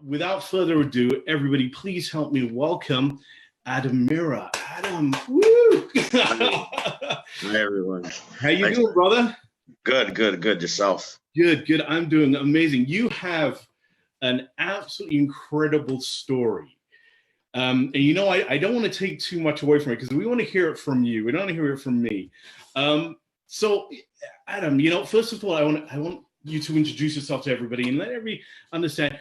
Without further ado, everybody, please help me welcome Adam Mirra. Adam, woo! Hi, everyone. How you doing, brother? Good. Yourself? Good. I'm doing amazing. You have an absolutely incredible story. And you know, I don't want to take too much away from it because we want to hear it from you. We don't want to hear it from me. So, Adam, you know, first of all, I want you to introduce yourself to everybody and let everybody understand,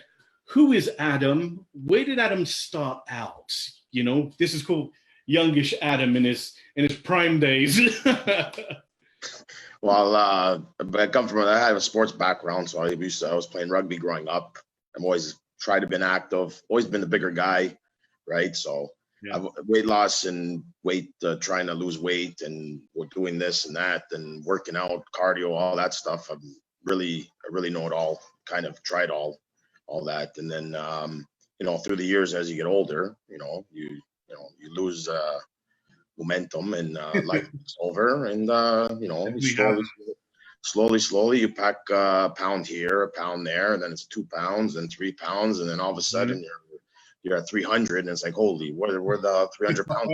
who is Adam? Where did Adam start out? You know, this is called youngish Adam in his prime days. Well, I have a sports background, so I was playing rugby growing up. I'm always tried to be active, always been the bigger guy, right? So yeah. I've weight loss and trying to lose weight, and we're doing this and that and working out, cardio, all that stuff. I really know it all, kind of tried all that. And then, you know, through the years, as you get older, you lose momentum, and life is over. And, you know, slowly you pack a pound here, a pound there, and then it's 2 pounds and 3 pounds. And then all of a sudden you're at 300, and it's like, holy, where the 300 pounds?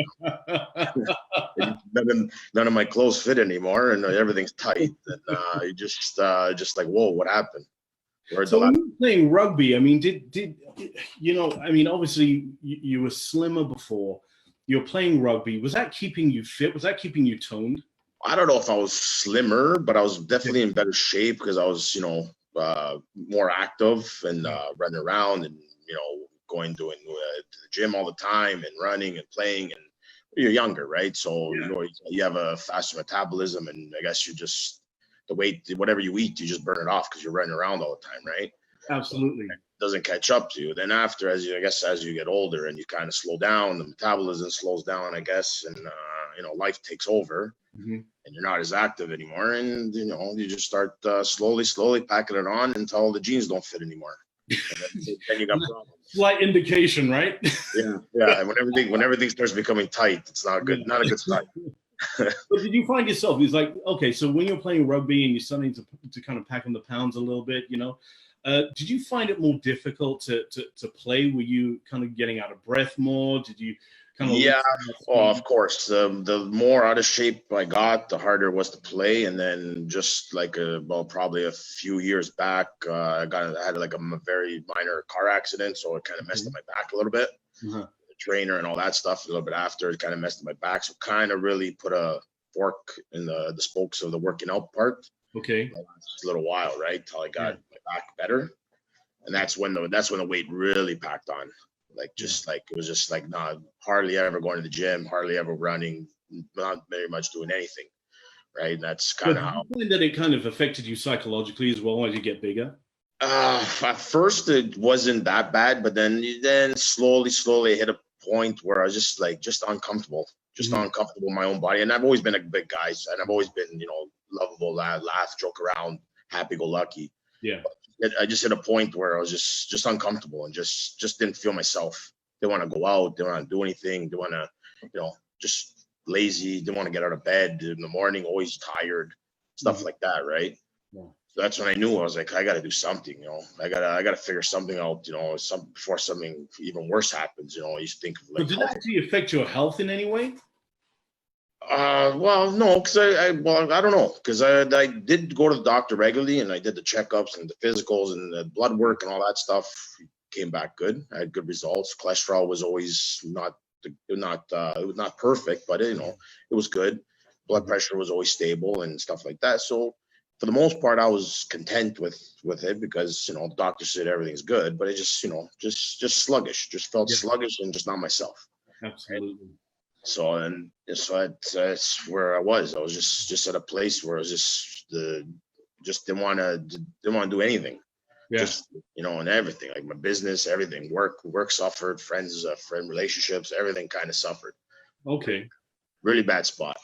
None of my clothes fit anymore, and everything's tight. And you just like, whoa, what happened? So when you were playing rugby, I mean, did you know, I mean, obviously you were slimmer before. You're playing rugby. Was that keeping you fit? Was that keeping you toned? I don't know if I was slimmer, but I was definitely in better shape because I was, you know, more active and running around and, you know, doing to the gym all the time and running and playing. And you're younger, right? So, you know, you have a faster metabolism, and I guess the weight, whatever you eat, you just burn it off because you're running around all the time, right? Absolutely. So it doesn't catch up to you. Then after, as you get older and you kind of slow down, the metabolism slows down, I guess, and you know, life takes over, and you're not as active anymore, and you know, you just start slowly packing it on until the jeans don't fit anymore. And then you got problems. Slight indication, right? Yeah. And when everything starts becoming tight, it's not good. Not a good start. But did you find yourself, it's like, okay, so when you're playing rugby and you're starting to kind of pack on the pounds a little bit, you know, did you find it more difficult to play? Were you kind of getting out of breath more? Did you kind of? Yeah, well, of course. The more out of shape I got, the harder it was to play. And then just like probably a few years back, I had like a very minor car accident, so it kind of messed up my back a little bit. Trainer and all that stuff a little bit after, it kind of messed up my back, so kind of really put a fork in the spokes of the working out part. Okay. Just a little while, right, till I got my back better, and that's when the weight really packed on. Like it was just like not hardly ever going to the gym, hardly ever running, not very much doing anything, right? And that's kind of how. That it kind of affected you psychologically as well as you get bigger. At first it wasn't that bad, but then slowly hit a point where I was just uncomfortable, uncomfortable in my own body. And I've always been a big guy, and I've always been, you know, lovable, laugh, joke around, happy-go-lucky. Yeah. But I just hit a point where I was just uncomfortable and just didn't feel myself. Didn't want to go out, didn't want to do anything, didn't want to, you know, just lazy, didn't want to get out of bed in the morning, always tired, stuff like that, right? Yeah. So that's when I knew, I was like, I got to do something, you know. I gotta figure something out, you know, before something even worse happens, you know. I used to think of like. But did that actually affect your health in any way? Well, no, because I don't know, because I did go to the doctor regularly, and I did the checkups and the physicals and the blood work and all that stuff. Came back good. I had good results. Cholesterol was always not perfect, but you know, it was good. Blood pressure was always stable and stuff like that. So for the most part, I was content with it, because, you know, the doctor said everything's good, but it just, you know, just sluggish, just felt sluggish and just not myself. Absolutely. Right? So that's where I was. I was just at a place where I was just didn't want to do anything. Yeah. Just, you know, and everything, like my business, everything, work suffered, friend relationships, everything kind of suffered. Okay. Really bad spot.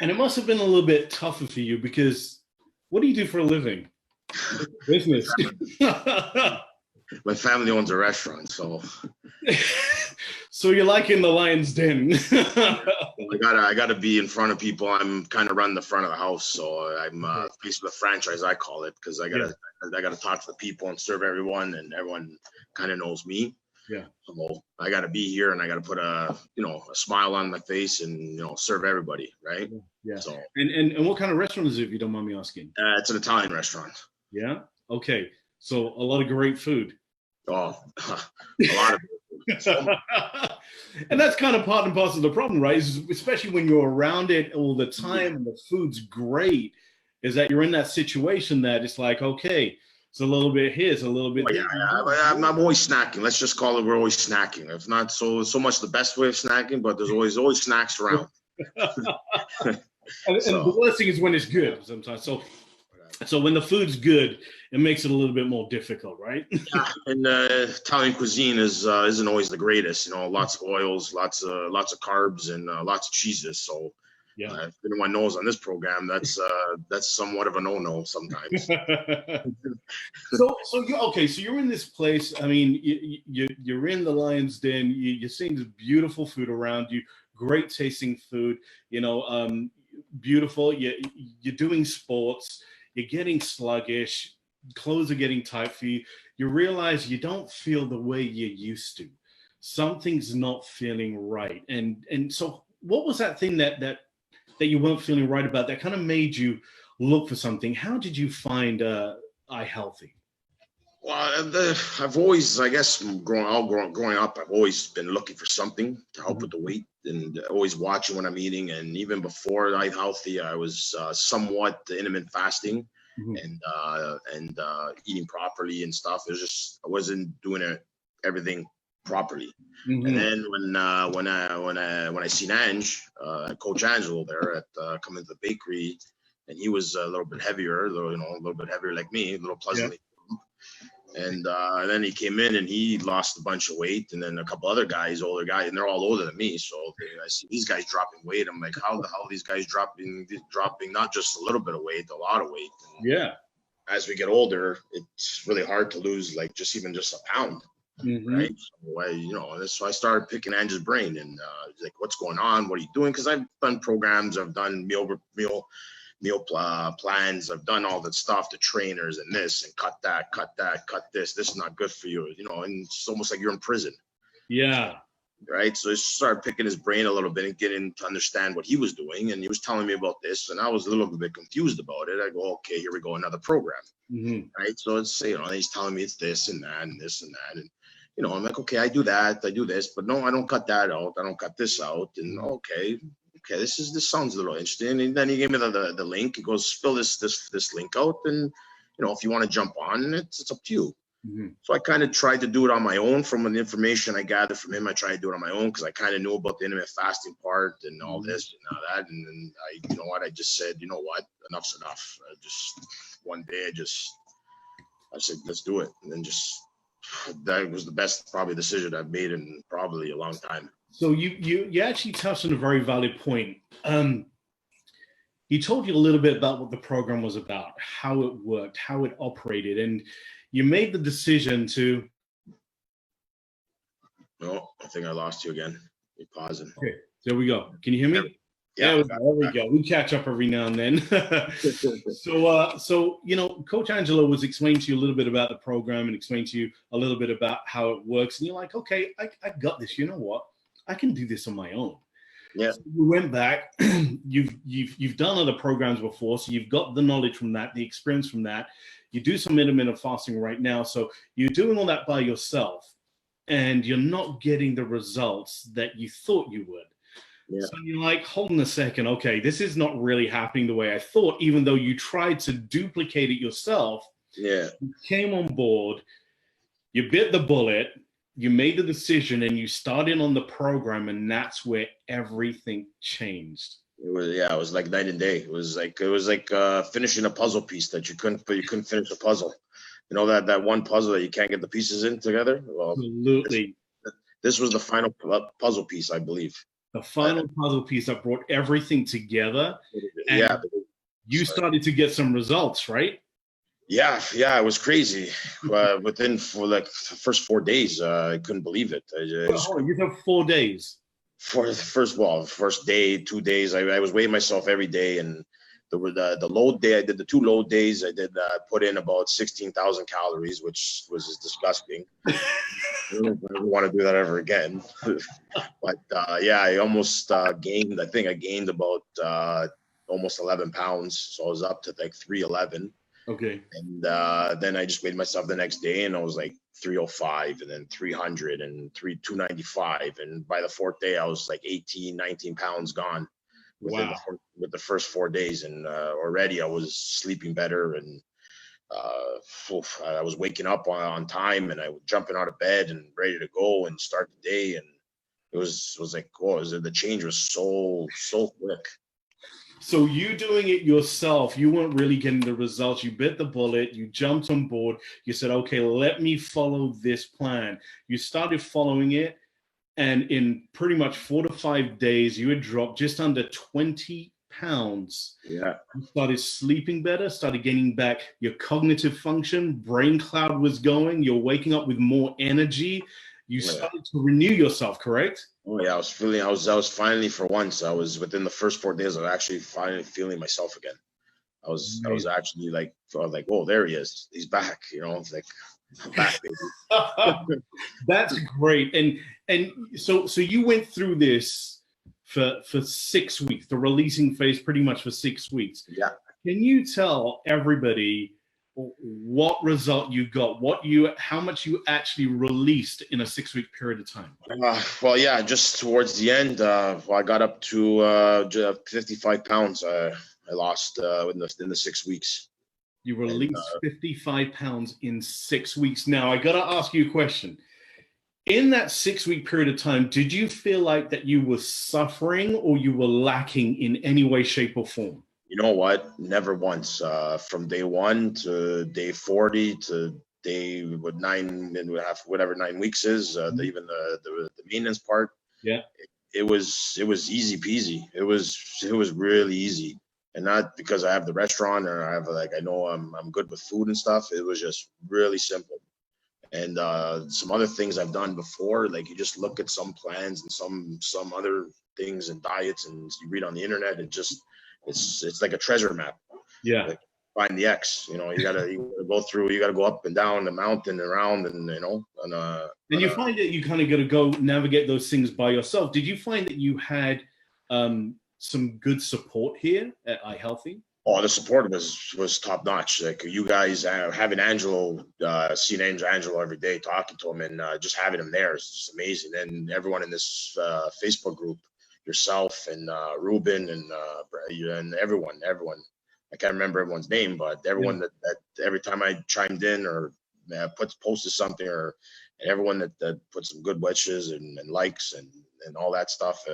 And it must have been a little bit tougher for you, because what do you do for a living? Business. My family owns a restaurant, so. So you're like in the lion's den. I gotta be in front of people. I'm kind of running the front of the house, so I'm faced with a franchise, I call it, because I gotta talk to the people and serve everyone, and everyone kind of knows me. Yeah. So I gotta be here, and I gotta put a smile on my face, and serve everybody, right? Yeah. So and what kind of restaurant is it, if you don't mind me asking? It's an Italian restaurant. Yeah. Okay. So a lot of great food. Oh, a lot of it. And that's kind of part and parcel of the problem, right? Especially when you're around it all the time and the food's great, is that you're in that situation that it's like, okay, it's a little bit here, it's a little bit there. I'm always snacking. Let's just call it, we're always snacking. It's not so much the best way of snacking, but there's always snacks around. And the worst thing is when it's good sometimes. So when the food's good, it makes it a little bit more difficult, right? Yeah, and Italian cuisine isn't always the greatest. Lots of oils, lots of carbs, and lots of cheeses. So, if anyone knows on this program, that's somewhat of a no-no sometimes. So you're in this place. I mean, you're in the lion's den. You're seeing this beautiful food around you, great tasting food. Beautiful. You're doing sports. You're getting sluggish, clothes are getting tight for you. You realize you don't feel the way you used to. Something's not feeling right. And so what was that thing that you weren't feeling right about that kind of made you look for something? How did you find iHEALTHe? Well, I've always, I guess, growing up, I've always been looking for something to help with the weight, and always watching when I'm eating. And even before iHEALTHe, I was somewhat intermittent fasting and eating properly and stuff. It was just, I wasn't doing everything properly. And then when I seen Coach Angelo there at coming to the bakery, and he was a little bit heavier, a little bit heavier like me, a little pleasantly. And then he came in and he lost a bunch of weight, and then a couple other guys, older guys, and they're all older than me. So I see these guys dropping weight. I'm like, how the hell are these guys dropping not just a little bit of weight, a lot of weight? And as we get older, it's really hard to lose just a pound, right? So I started picking Angie's brain, and like, what's going on? What are you doing? Because I've done programs, I've done meal plans, I've done all that stuff, the trainers and this, and cut this is not good for you, and it's almost like you're in prison. Right. So I started picking his brain a little bit and getting to understand what he was doing, and he was telling me about this, and I was a little bit confused about it. I go, okay, here we go, another program. Right. So it's he's telling me it's this and that and this and that, and I'm like, okay, I do that, I do this, but no, I don't cut that out, I don't cut this out, and okay, this sounds a little interesting. And then he gave me the link. He goes, fill this link out, and if you want to jump on, it's up to you. So I kind of tried to do it on my own. From the information I gathered from him, I tried to do it on my own because I kind of knew about the intermittent fasting part and all this and all that. And then I just said, enough's enough. One day I said, let's do it. And then that was the best probably decision I've made in probably a long time. So you actually touched on a very valid point. He told you a little bit about what the program was about, how it worked, how it operated, and you made the decision to. No, I think I lost you again. You're pausing. Okay, there we go. Can you hear me? Yeah, there we go. We catch up every now and then. So Coach Angelo was explaining to you a little bit about the program and explaining to you a little bit about how it works, and you're like, okay, I got this. You know what? I can do this on my own. Yeah. So you went back. You've done other programs before, so you've got the knowledge from that, the experience from that. You do some intermittent fasting right now, so you're doing all that by yourself, and you're not getting the results that you thought you would. Yeah. So you're like, hold on a second. Okay, this is not really happening the way I thought, even though you tried to duplicate it yourself. Yeah. You came on board, you bit the bullet, you made the decision, and you started on the program, and that's where everything changed. It was like night and day. It was like finishing a puzzle piece that you couldn't finish the puzzle. That one puzzle that you can't get the pieces in together. Well, absolutely. This was the final puzzle piece, I believe. The final puzzle piece that brought everything together. And you started to get some results, right? Yeah, it was crazy. Within for like the first 4 days, I couldn't believe it. Hold on, you have 4 days. For the first day, 2 days, I was weighing myself every day, and the load day, I did the 2 load days. I did put in about 16,000 calories, which was disgusting. I don't want to do that ever again. But yeah, I almost gained. I think I gained about almost 11 pounds, so I was up to like 311. Okay. And then I just weighed myself the next day, and I was like 305, and then 300, and 295. And by the fourth day, I was like 18, 19 pounds gone within with the first 4 days. And already I was sleeping better, and I was waking up on time, and I was jumping out of bed and ready to go and start the day. And it was like, oh, the change was so quick. So you doing it yourself, you weren't really getting the results. You bit the bullet, you jumped on board, you said, okay, let me follow this plan. You started following it, and in pretty much 4 to 5 days, you had dropped just under 20 pounds. Yeah. You started sleeping better, started getting back your cognitive function, brain cloud was going, you're waking up with more energy. You started to renew yourself, correct? Oh yeah, I was finally, for once, I was within the first 4 days, I was actually finally feeling myself again. I was actually like, oh, there he is. He's back. It's like, I'm back, baby. That's great. And so you went through this for 6 weeks, the releasing phase pretty much for 6 weeks. Yeah. Can you tell everybody what result you got, how much you actually released in a 6-week period of time? Well, yeah, just towards the end, I got up to 55 pounds. I lost in the 6 weeks. You released 55 pounds in 6 weeks. Now, I got to ask you a question. In that 6-week period of time, did you feel like that you were suffering or you were lacking in any way, shape, or form? You know what? Never once. From day 1 to day 40 to day 9 and a half, whatever 9 weeks is, even the maintenance part. Yeah, it was easy peasy. It was really easy, and not because I have the restaurant or I know I'm good with food and stuff. It was just really simple. And some other things I've done before, like you just look at some plans and some other things and diets, and you read on the internet. It's like a treasure map. Yeah. Like find the X. You gotta go through. You gotta go up and down the mountain, around, and And you find that you kind of got to go navigate those things by yourself. Did you find that you had some good support here at iHEALTHE? Oh, the support was top notch. Like you guys having Angelo, seeing Angelo every day, talking to him, and just having him there is just amazing. And everyone in this Facebook group, yourself and Ruben and everyone. I can't remember everyone's name, but everyone that every time I chimed in or posted something, and everyone that put some good wishes and likes and all that stuff.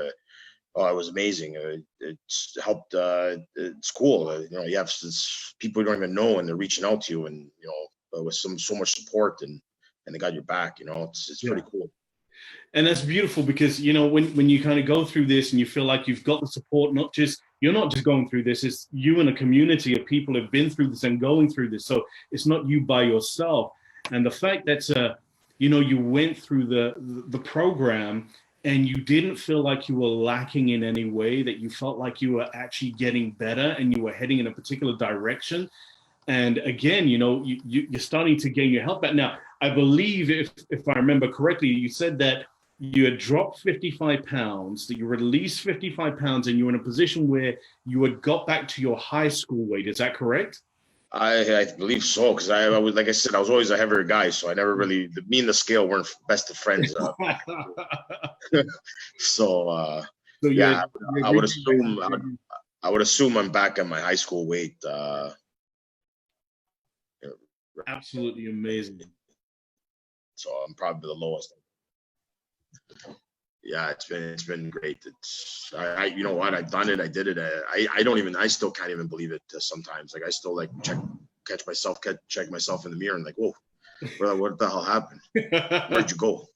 Oh, it was amazing. It's helped. It's cool. You have people you don't even know, and they're reaching out to you, and with so much support, and they got your back. It's pretty cool. And that's beautiful because when you kind of go through this and you feel like you've got the support, you're not just going through this. It's you and a community of people who've been through this and going through this. So it's not you by yourself. And the fact that you went through the program and you didn't feel like you were lacking in any way, that you felt like you were actually getting better and you were heading in a particular direction. And again, you're starting to gain your health back. Now, I believe if I remember correctly, you said that you had dropped 55 pounds, that you released 55 pounds, and you were in a position where you had got back to your high school weight. Is that correct? I believe so, because I was, like I said, I was always a heavier guy, so I never really, me and the scale weren't best of friends. So yeah, I would assume I'm back at my high school weight. Absolutely amazing. So I'm probably the lowest. Yeah, it's been great. You know what? I've done it. I did it. I still can't even believe it sometimes. Like I still check myself in the mirror and like, whoa, what the hell happened? Where'd you go?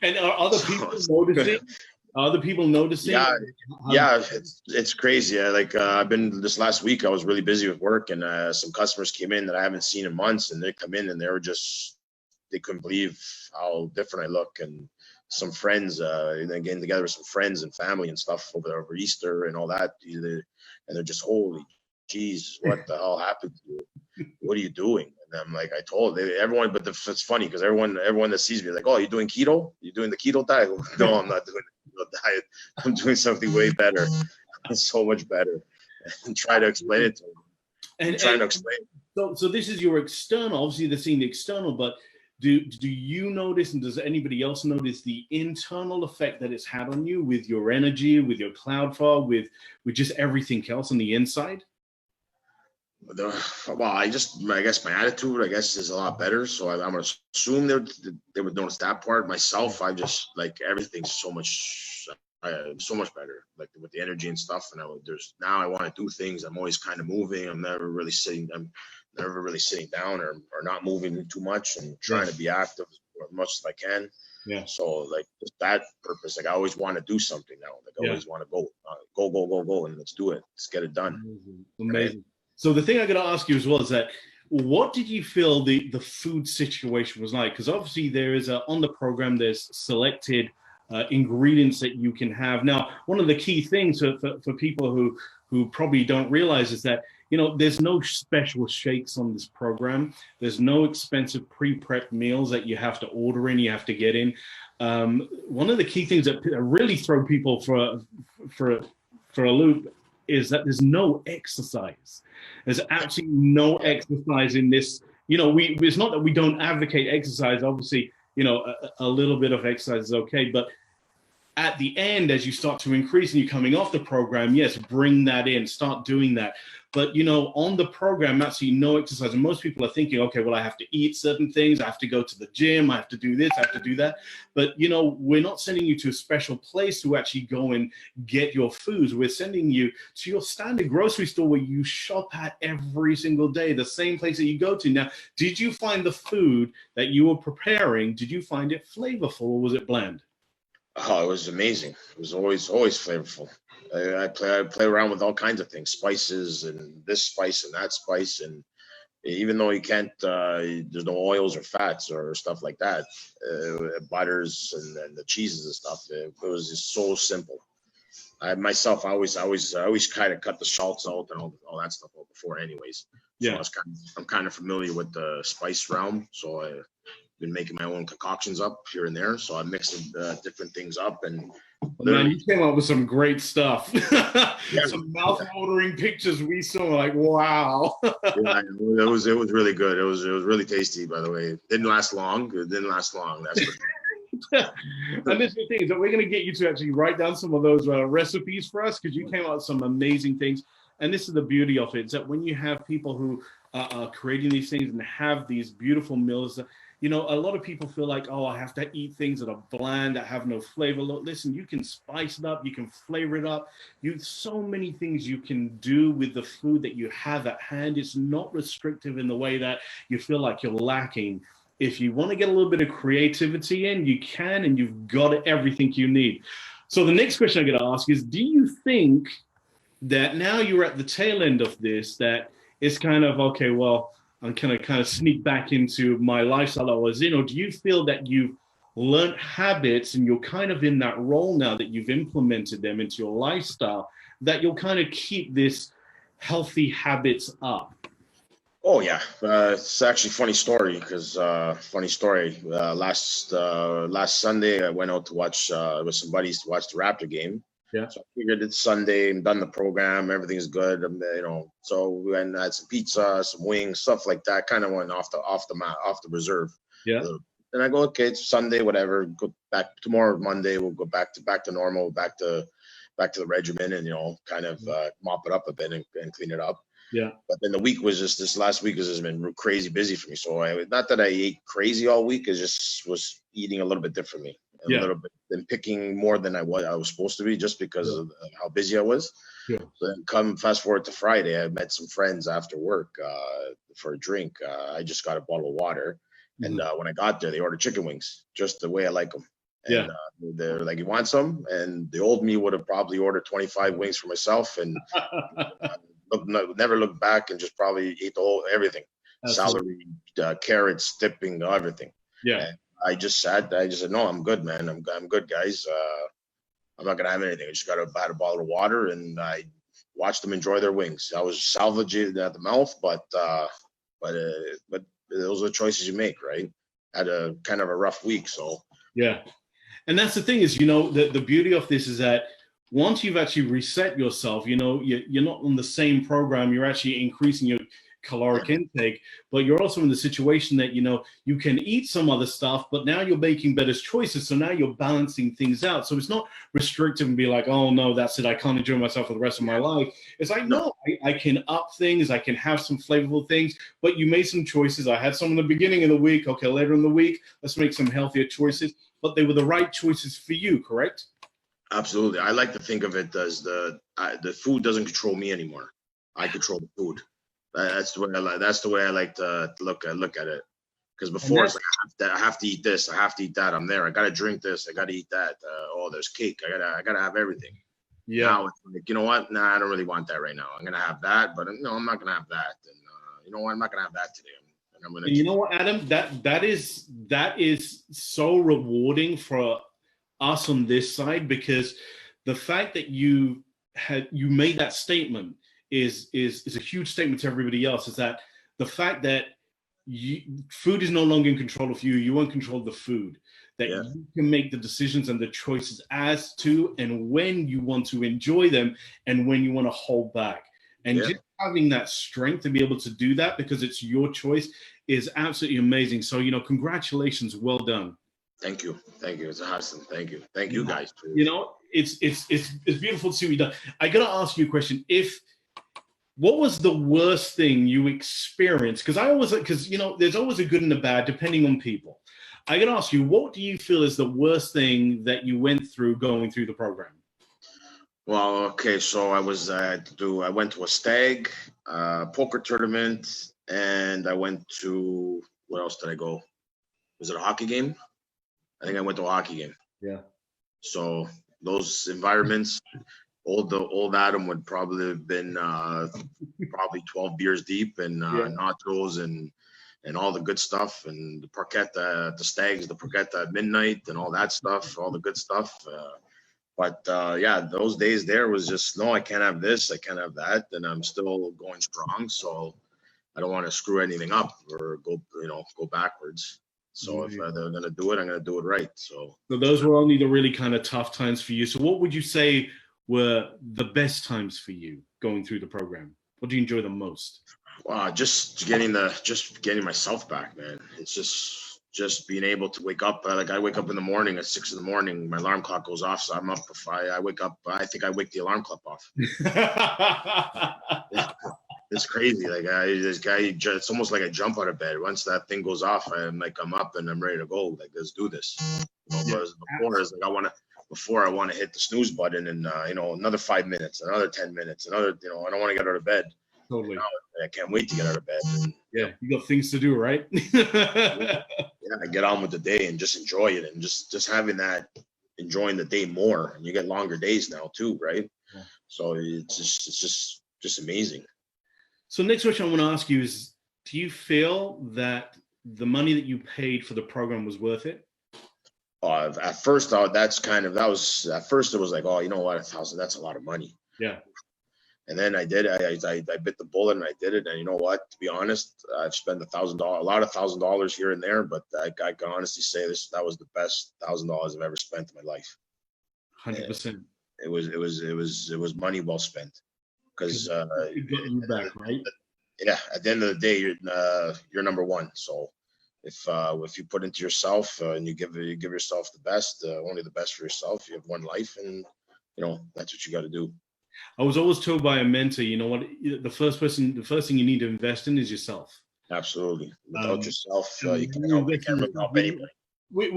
And are other people noticing? Are other people noticing? Yeah, it's crazy. I've been this last week. I was really busy with work, and some customers came in that I haven't seen in months, and they come in and they couldn't believe how different I look. And some friends, and then getting together with some friends and family and stuff over Easter and all that, and they're just, holy geez, what the hell happened to you? What are you doing? And I'm like, I told everyone, but it's funny because everyone that sees me is like, oh, you doing keto? You doing the keto diet? No, I'm not doing the keto diet. I'm doing something way better. So much better. And try to explain it to them. And trying to explain. So this is your external. Obviously, they're seeing the external, but do you notice, and does anybody else notice the internal effect that it's had on you with your energy, with your cloud fog, with just everything else on the inside? Well, I guess my attitude, is a lot better. So I'm gonna assume they would notice that part. Myself, I just like everything's so much better, like with the energy and stuff. And now I want to do things. I'm always kind of moving. I'm never really sitting down or not moving too much, and trying to be active as much as I can. Yeah. So like just that purpose, like I always want to do something now. Like I always want to go, and let's do it. Let's get it done. Amazing. Right? So the thing I got to ask you as well is that, what did you feel the food situation was like? Because obviously there is on the program, there's selected ingredients that you can have. Now, one of the key things for people who probably don't realize is that, there's no special shakes on this program. There's no expensive pre-prepped meals that you have to order in, you have to get in. One of the key things that really throw people for a loop is that there's no exercise. There's absolutely no exercise in this. It's not that we don't advocate exercise. Obviously, a little bit of exercise is okay, but at the end, as you start to increase and you're coming off the program, yes, bring that in, start doing that. But, on the program, absolutely no exercise. And most people are thinking, okay, well, I have to eat certain things. I have to go to the gym. I have to do this. I have to do that. But, we're not sending you to a special place to actually go and get your foods. We're sending you to your standard grocery store where you shop at every single day, the same place that you go to. Now, did you find the food that you were preparing, did you find it flavorful or was it bland? Oh, it was amazing. It was always flavorful. I play around with all kinds of things, spices and this spice and that spice, and even though you can't, there's no oils or fats or stuff like that, butters and the cheeses and stuff. It was just so simple. I always kind of cut the salts out and all that stuff out before, anyways. So I'm kind of familiar with the spice realm, so I've been making my own concoctions up here and there. So I'm mixing different things up, and man, you came up with some great stuff. Some mouth-watering pictures we saw, like, wow. Yeah, it was really good. It was really tasty, by the way. It didn't last long. That's for sure. And this is the thing, that we're going to get you to actually write down some of those recipes for us, because you came out with some amazing things. And this is the beauty of it, is that when you have people who are creating these things and have these beautiful meals, a lot of people feel like, oh, I have to eat things that are bland, that have no flavor. Look, listen, you can spice it up, you can flavor it up. So many things you can do with the food that you have at hand. It's not restrictive in the way that you feel like you're lacking. If you want to get a little bit of creativity in, you can, and you've got everything you need. So the next question I'm going to ask is, do you think that now you're at the tail end of this, that it's kind of, okay, well, I'm kind of sneak back into my lifestyle I was in, or do you feel that you've learned habits and you're kind of in that role now that you've implemented them into your lifestyle, that you'll kind of keep this healthy habits up? Oh yeah, it's actually a funny story, because last Sunday I went out to watch with some buddies to watch the Raptor game. Yeah. So I figured it's Sunday, I'm done the program, everything's good. So we went and had some pizza, some wings, stuff like that. Kind of went off the reserve. Yeah. And I go, okay, it's Sunday, whatever. Go back tomorrow, Monday. We'll go back to normal, back to the regimen, and kind of mop it up a bit and clean it up. Yeah. But then this last week has just been crazy busy for me. So not that I ate crazy all week, I just was eating a little bit differently. A little bit, and picking more than I was supposed to be, just because of how busy I was. Yeah. So then fast forward to Friday, I met some friends after work for a drink. I just got a bottle of water, and when I got there, they ordered chicken wings, just the way I like them. And they're like, "You want some?" And the old me would have probably ordered 25 wings for myself, and never looked back, and just probably ate everything, celery, carrots, dipping, everything. Yeah. And I just said, "No, I'm good, man. I'm good, guys. I'm not gonna have anything. I just got a bottle of water, and I watched them enjoy their wings. I was salvageable at the mouth, but those are the choices you make, right? Had a kind of a rough week, so yeah. And that's the thing is, the beauty of this is that once you've actually reset yourself, you're not on the same program. You're actually increasing your caloric intake, but you're also in the situation that, you can eat some other stuff, but now you're making better choices. So now you're balancing things out. So it's not restrictive and be like, oh no, that's it, I can't enjoy myself for the rest of my life. It's like, no, I can up things. I can have some flavorful things, but you made some choices. I had some in the beginning of the week. Okay, later in the week, let's make some healthier choices, but they were the right choices for you, correct? Absolutely. I like to think of it as the food doesn't control me anymore. I control the food. That's the way I like to look at it. Because before it's like I have to eat this, I have to eat that. I'm there. I gotta drink this. I gotta eat that. There's cake. I gotta have everything. Yeah. Now it's like, you know what? Nah, I don't really want that right now. I'm gonna have that, but no, I'm not gonna have that. And you know what? I'm not gonna have that today. I'm gonna. You know what, Adam? That is so rewarding for us on this side, because the fact that you made that statement is a huge statement to everybody else. Is that the fact that food is no longer in control of you. You won't control the food. That you can make the decisions and the choices as to and when you want to enjoy them and when you want to hold back. And just having that strength to be able to do that because it's your choice is absolutely amazing. So, congratulations. Well done. Thank you. It's awesome. Thank you guys. It's beautiful to see what you've done. I got to ask you a question. What was the worst thing you experienced? Because there's always a good and a bad depending on people. I got to ask you, what do you feel is the worst thing that you went through going through the program? Well, okay, so I went to a stag, poker tournament, and I went to, where else did I go? Was it a hockey game? I think I went to a hockey game. Yeah. So those environments, old Adam would probably have been probably 12 beers deep, and nachos and all the good stuff, and the porchetta at the stags, the porchetta at midnight, and all that stuff, all the good stuff. But those days there was just, no, I can't have this, I can't have that, and I'm still going strong, so I don't want to screw anything up or go backwards. So if they're gonna do it, I'm gonna do it right. So those were only the really kind of tough times for you. So what would you say were the best times for you going through the program? What do you enjoy the most? Just getting myself back, man. It's just being able to wake up. I wake up in the morning at 6 a.m. My alarm clock goes off, so I'm up. If I wake up, I think I wake the alarm clock off. It's crazy. Like it's almost like I jump out of bed. Once that thing goes off, I'm up and I'm ready to go. Like, let's do this. Whereas before, it's like I want to hit the snooze button and another 5 minutes, another 10 minutes, I don't want to get out of bed. Totally. I can't wait to get out of bed. And, you got things to do, right? I get on with the day and just enjoy it, and just having that, enjoying the day more. And you get longer days now too, right? Yeah. So it's just amazing. So next question I want to ask you is, do you feel that the money that you paid for the program was worth it? At first, it was like, oh, you know what, $1,000, that's a lot of money. Yeah. And then I did. I bit the bullet and I did it. And you know what? To be honest, I've spent $1,000, a lot of $1,000 here and there, but I can honestly say that was the best $1,000 I've ever spent in my life. 100%. It was money well spent. Because it got you back, right? Yeah. At the end of the day, you're number one. So if you put into yourself and you give yourself the best, only the best for yourself, you have one life, and that's what you got to do. I was always told by a mentor, you know what, the first thing you need to invest in is yourself. Absolutely. Without yourself, you can't really help anybody. We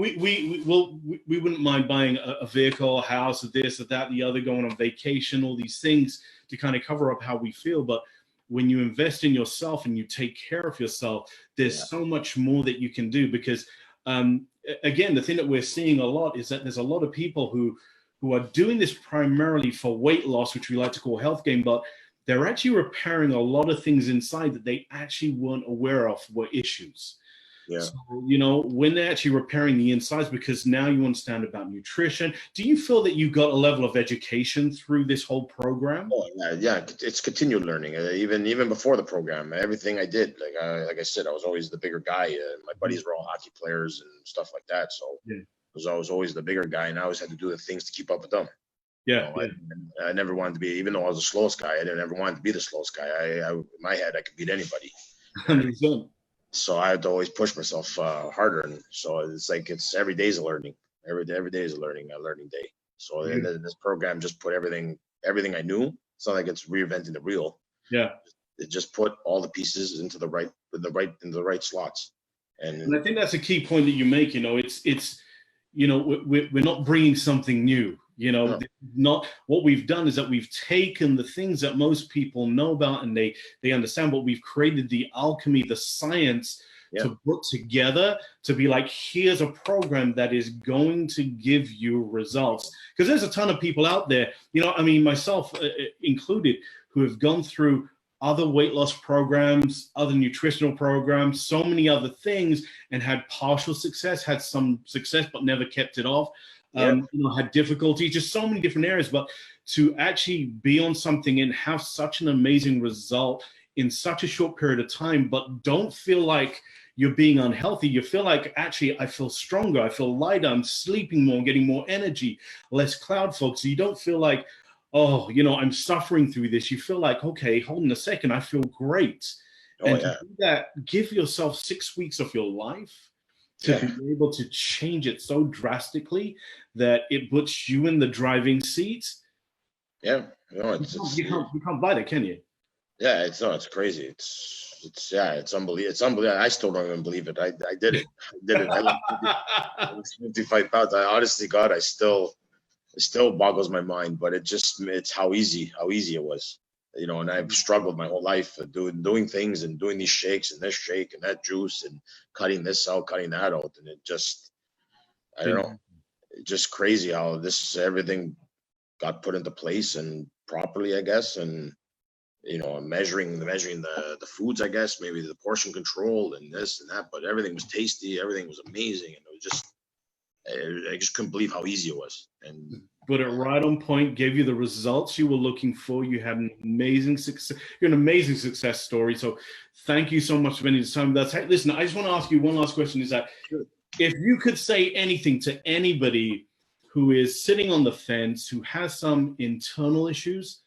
wouldn't mind buying a vehicle, a house, this, or that, the other, going on vacation, all these things to kind of cover up how we feel. But when you invest in yourself and you take care of yourself, there's so much more that you can do, because again, the thing that we're seeing a lot is that there's a lot of people who are doing this primarily for weight loss, which we like to call health gain, but they're actually repairing a lot of things inside that they actually weren't aware of were issues. Yeah. So, you know, when they're actually repairing the insides, because now you understand about nutrition, do you feel that you got a level of education through this whole program? Oh, yeah, it's continued learning. Even before the program, everything I did, like I said, I was always the bigger guy. My buddies were all hockey players and stuff like that. So I was always the bigger guy, and I always had to do the things to keep up with them. Yeah, you know, I never wanted to be, even though I was the slowest guy, I didn't ever want to be the slowest guy. In my head, I could beat anybody. 100%. So I had to always push myself harder, and so it's like it's every day is a learning. Every day is a learning day. So this program just put everything I knew. It's not like it's reinventing the wheel. Yeah, it just put all the pieces into the right slots. And I think that's a key point that you make. You know, it's you know, we're not bringing something new. You know, not what we've done is that we've taken the things that most people know about and they understand, but we've created the alchemy, the science to put together to be like, here's a program that is going to give you results. Because there's a ton of people out there, you know, I mean, myself included, who have gone through other weight loss programs, other nutritional programs, so many other things, and had partial success, had some success, but never kept it off. You know, had difficulty, just so many different areas, but to actually be on something and have such an amazing result in such a short period of time, but don't feel like you're being unhealthy. You feel like, actually, I feel stronger, I feel lighter, I'm sleeping more, getting more energy, less cloud fog. So you don't feel like, oh, you know, I'm suffering through this. You feel like, okay, hold on a second, I feel great. To do that, give yourself 6 weeks of your life to be able to change it so drastically that it puts you in the driving seat. Yeah, no, you can't buy that, can you? Yeah, it's crazy. It's unbelievable. It's unbelievable. I still don't even believe it. I did it. I lost 55 pounds. Honestly, God, it still boggles my mind. But it's how easy it was. You know, and I've struggled my whole life doing things and doing these shakes and this shake and that juice and cutting this out, cutting that out, and it just, I don't know, it's just crazy how everything got put into place and properly, I guess, and you know, measuring the foods, I guess, maybe the portion control and this and that, but everything was tasty, everything was amazing, and it was just, I just couldn't believe how easy it was. And put it right on point, gave you the results you were looking for. You had an amazing success. You're an amazing success story. So thank you so much for spending this time with us. Hey, listen, I just want to ask you one last question, is that if you could say anything to anybody who is sitting on the fence, who has some internal issues,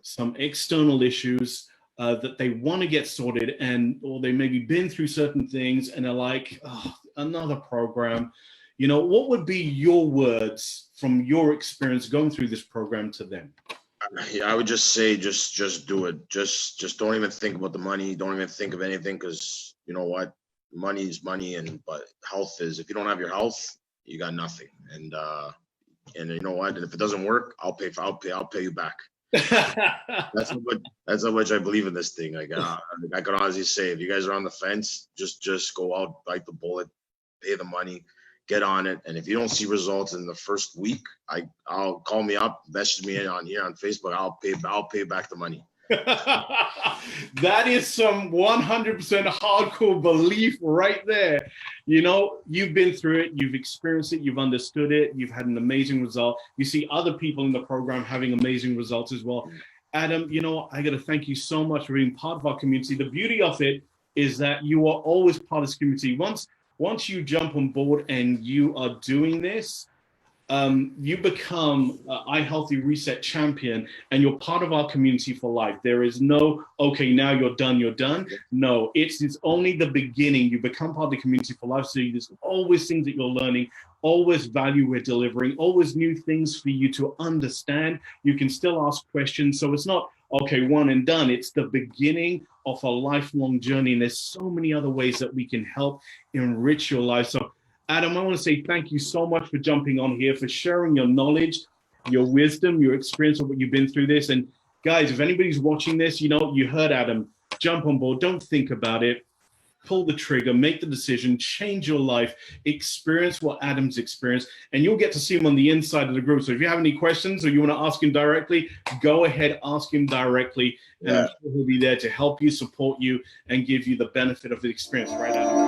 some external issues that they want to get sorted, or they maybe been through certain things and are like, oh, another program, you know, what would be your words from your experience going through this program to them? I would just say, just do it. Just don't even think about the money. Don't even think of anything, because you know what, money is money, but health is. If you don't have your health, you got nothing. And you know what? And if it doesn't work, I'll pay you back. That's how much I believe in this thing. Like I could honestly say, if you guys are on the fence, just go out, bite the bullet, pay the money, get on it. And if you don't see results in the first week, I'll call me up, message me on Facebook. I'll pay back the money. That is some 100% hardcore belief right there. You know, you've been through it, you've experienced it, you've understood it, you've had an amazing result. You see other people in the program having amazing results as well. Adam, you know, I got to thank you so much for being part of our community. The beauty of it is that you are always part of this community. Once you jump on board and you are doing this, you become iHEALTHe Reset Champion, and you're part of our community for life. There is no, okay, now you're done. No, it's only the beginning. You become part of the community for life. So there's always things that you're learning, always value we're delivering, always new things for you to understand. You can still ask questions. So it's not, okay, one and done. It's the beginning of a lifelong journey. And there's so many other ways that we can help enrich your life. So Adam, I want to say thank you so much for jumping on here, for sharing your knowledge, your wisdom, your experience of what you've been through this. And guys, if anybody's watching this, you know, you heard Adam, jump on board. Don't think about it. pull the trigger, make the decision, change your life, experience what Adam's experienced, and you'll get to see him on the inside of the group. So if you have any questions or you want to ask him directly, go ahead, ask him directly, and I'm sure he'll be there to help you, support you, and give you the benefit of the experience, right, Adam?